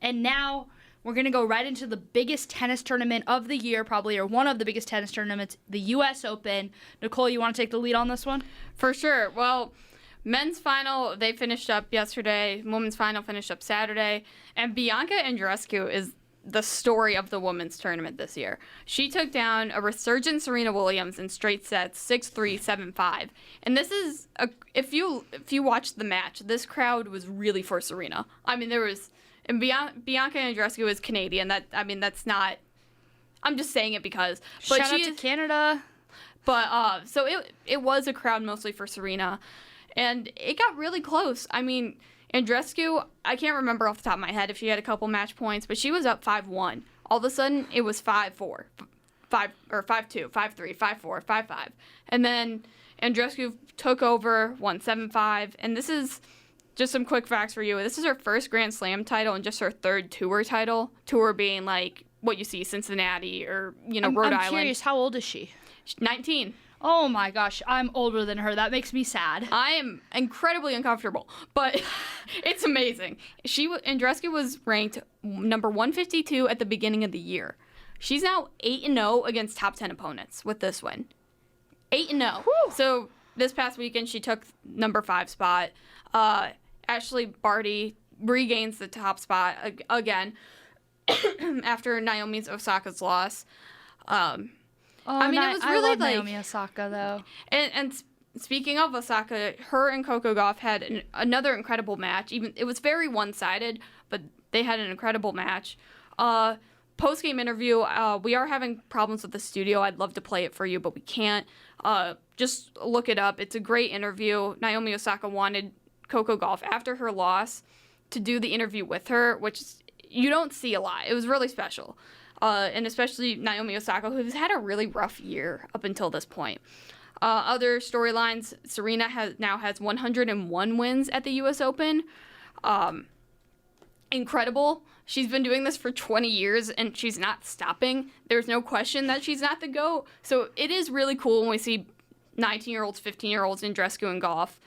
And now we're going to go right into the biggest tennis tournament of the year, probably, or one of the biggest tennis tournaments, the U.S. Open. Nicole, you want to take the lead on this one? For sure. Well, men's final, they finished up yesterday. Women's final finished up Saturday. And Bianca Andreescu is the story of the women's tournament this year. She took down a resurgent Serena Williams in straight sets, 6-3, 7-5. And this is, if you watched the match, this crowd was really for Serena. I mean, there was... And Bianca Andreescu is Canadian. That's not... I'm just saying it because... But Shout out to Canada. But, so it was a crowd mostly for Serena. And it got really close. I mean, Andreescu, I can't remember off the top of my head if she had a couple match points, but she was up 5-1. All of a sudden, it was 5-4. 5-2, 5-3, 5-4, 5-5. And then Andreescu took over, won 7-5. And this is... Just some quick facts for you. This is her first Grand Slam title and just her third tour title. Tour being like what you see Cincinnati or, Rhode Island. I'm curious, how old is she? She's 19. Oh my gosh, I'm older than her. That makes me sad. I am incredibly uncomfortable, but it's amazing. Andreescu was ranked number 152 at the beginning of the year. She's now 8-0 against top 10 opponents with this win. 8-0. So this past weekend, she took number 5 spot. Ashley Barty regains the top spot again after Naomi Osaka's loss. It was really love Naomi Osaka though. And speaking of Osaka, her and Coco Gauff had another incredible match. Even it was very one-sided, but they had an incredible match. Post-game interview, we are having problems with the studio. I'd love to play it for you, but we can't. Just look it up. It's a great interview. Naomi Osaka wanted Coco Gauff after her loss to do the interview with her, which you don't see a lot. It was really special. And especially Naomi Osaka, who's had a really rough year up until this point. Other storylines, Serena now has 101 wins at the U.S. Open. Incredible. She's been doing this for 20 years, and she's not stopping. There's no question that she's not the GOAT. So it is really cool when we see 19-year-olds, 15-year-olds in Andreescu and Gauff,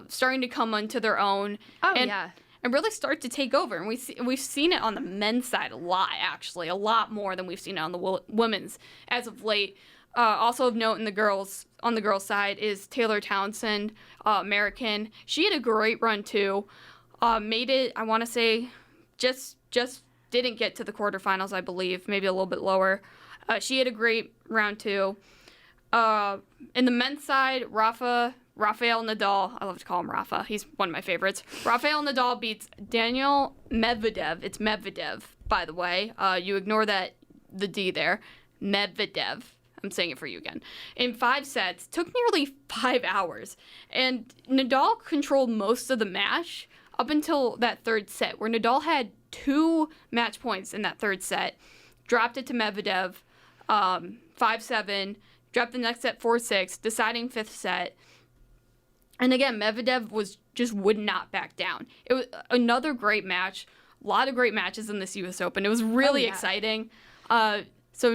starting to come onto their own. And really start to take over. And we've seen it on the men's side a lot, actually. A lot more than we've seen it on the women's as of late. Also of note on the girls' side is Taylor Townsend, American. She had a great run, too. Made it, I want to say, just didn't get to the quarterfinals, I believe. Maybe a little bit lower. She had a great round, too. In the men's side, Rafael Nadal, I love to call him Rafa. He's one of my favorites. Rafael Nadal beats Daniel Medvedev. It's Medvedev, by the way. You ignore the D there. Medvedev. I'm saying it for you again. In 5 sets. Took nearly 5 hours. And Nadal controlled most of the match up until that third set, where Nadal had 2 match points in that third set. Dropped it to Medvedev, 5-7. Dropped the next set 4-6, deciding 5th set. And again, Medvedev would not back down. It was another great match. A lot of great matches in this U.S. Open. It was really exciting. So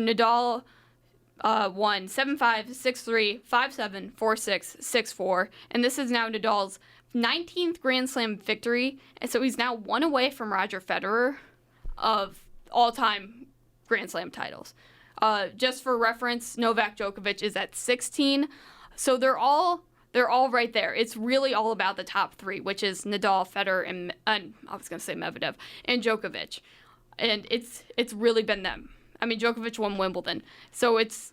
Nadal won 7-5, 6-3, 5-7, 4-6, 6-4. And this is now Nadal's 19th Grand Slam victory. And so he's now 1 away from Roger Federer of all-time Grand Slam titles. Just for reference, Novak Djokovic is at 16. So they're all right there. It's really all about the top 3, which is Nadal, Federer, and I was going to say Medvedev, and Djokovic. And it's really been them. I mean, Djokovic won Wimbledon. So it's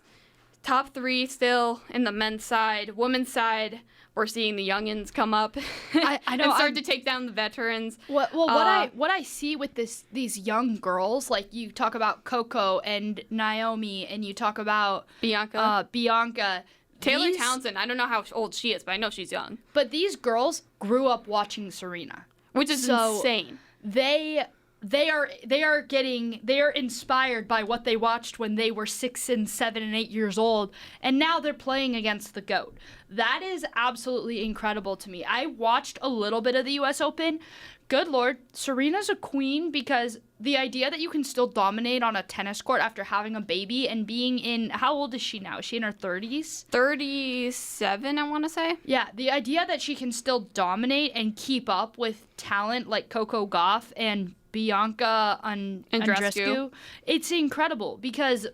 top 3 still in the men's side. Women's side, we're seeing the youngins come up I know, and start to take down the veterans. What I see with these young girls, like you talk about Coco and Naomi, and you talk about Bianca. Taylor Townsend, I don't know how old she is, but I know she's young. But these girls grew up watching Serena, which is insane. They are inspired by what they watched when they were 6 and 7 and 8 years old, and now they're playing against the GOAT. That is absolutely incredible to me. I watched a little bit of the U.S. Open. Good Lord, Serena's a queen, because the idea that you can still dominate on a tennis court after having a baby and being in, how old is she now? Is she in her 30s? 37, I want to say. Yeah, the idea that she can still dominate and keep up with talent like Coco Gauff and Bianca Andreescu. It's incredible because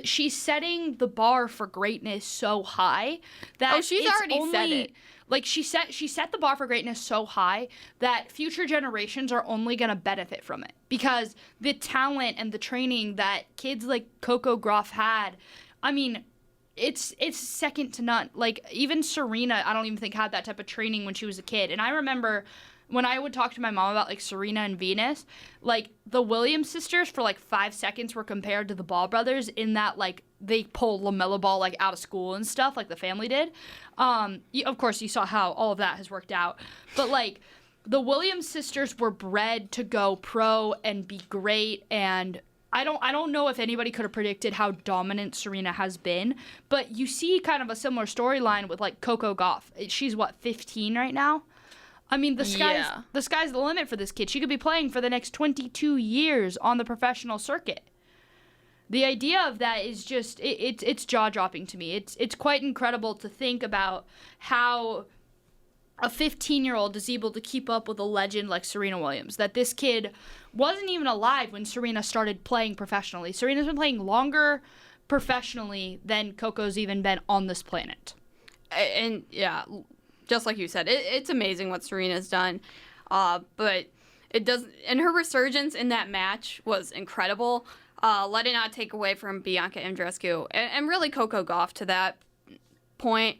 she's setting the bar for greatness so high that she's already set it. Like she set the bar for greatness so high that future generations are only going to benefit from it because the talent and the training that kids like Coco Gauff had, I mean, it's second to none. Like even Serena, I don't even think had that type of training when she was a kid. And I remember when I would talk to my mom about like Serena and Venus, like the Williams sisters for like 5 seconds were compared to the Ball brothers in that like they pulled LaMelo Ball like out of school and stuff like the family did. Of course, you saw how all of that has worked out, but like the Williams sisters were bred to go pro and be great. And I don't know if anybody could have predicted how dominant Serena has been, but you see kind of a similar storyline with like Coco Gauff. She's what, 15 right now? I mean, the sky's the limit for this kid. She could be playing for the next 22 years on the professional circuit. The idea of that is just it's jaw-dropping to me. It's quite incredible to think about how a 15-year-old is able to keep up with a legend like Serena Williams. That this kid wasn't even alive when Serena started playing professionally. Serena's been playing longer professionally than Coco's even been on this planet. And yeah, just like you said, it's amazing what Serena's done. But it does, and her resurgence in that match was incredible. Let it not take away from Bianca Andreescu and really Coco Gauff to that point.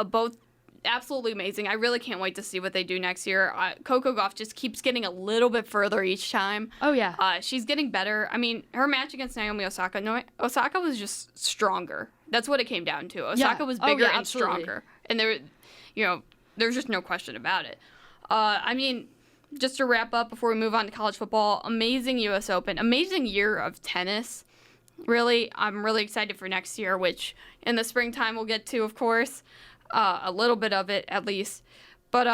Both absolutely amazing. I really can't wait to see what they do next year. Coco Gauff just keeps getting a little bit further each time. Oh, yeah. She's getting better. I mean, her match against Naomi Osaka, Osaka was just stronger. That's what it came down to. Osaka was bigger and stronger. And there's just no question about it. I mean, just to wrap up before we move on to college football, amazing U.S. Open, amazing year of tennis. Really, I'm really excited for next year, which in the springtime we'll get to, of course. A little bit of it, at least. But,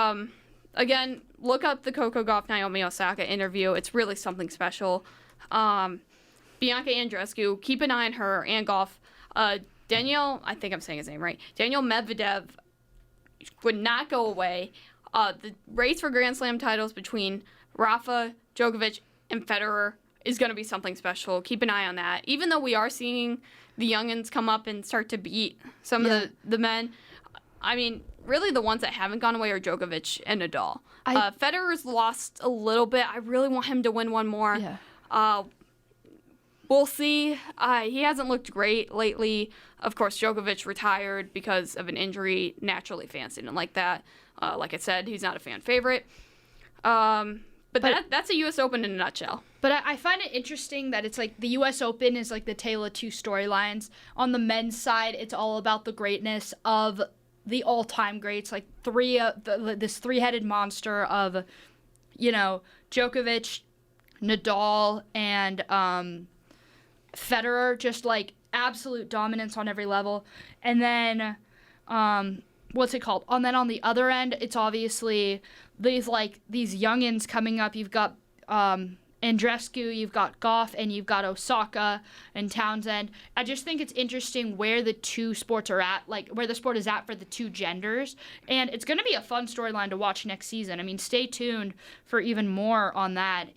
again, look up the Coco Gauff Naomi Osaka interview. It's really something special. Bianca Andreescu, keep an eye on her and Gauff. Daniel, I think I'm saying his name right. Daniel Medvedev would not go away. The race for Grand Slam titles between Rafa, Djokovic, and Federer is going to be something special. Keep an eye on that. Even though we are seeing the youngins come up and start to beat some of the men, I mean, really the ones that haven't gone away are Djokovic and Nadal. Federer's lost a little bit. I really want him to win one more. Yeah. We'll see. He hasn't looked great lately. Of course, Djokovic retired because of an injury. Naturally, fans didn't like that. Like I said, he's not a fan favorite. But that's a U.S. Open in a nutshell. But I find it interesting that it's like the U.S. Open is like the tale of two storylines. On the men's side, it's all about the greatness of the all-time greats, like this three-headed monster of, Djokovic, Nadal, and Federer, just like absolute dominance on every level. And then, what's it called? And then on the other end, it's obviously these youngins coming up. You've got Andreescu, you've got Gauff, and you've got Osaka and Townsend. I just think it's interesting where the two sports are at, like where the sport is at for the two genders. And it's going to be a fun storyline to watch next season. I mean, stay tuned for even more on that.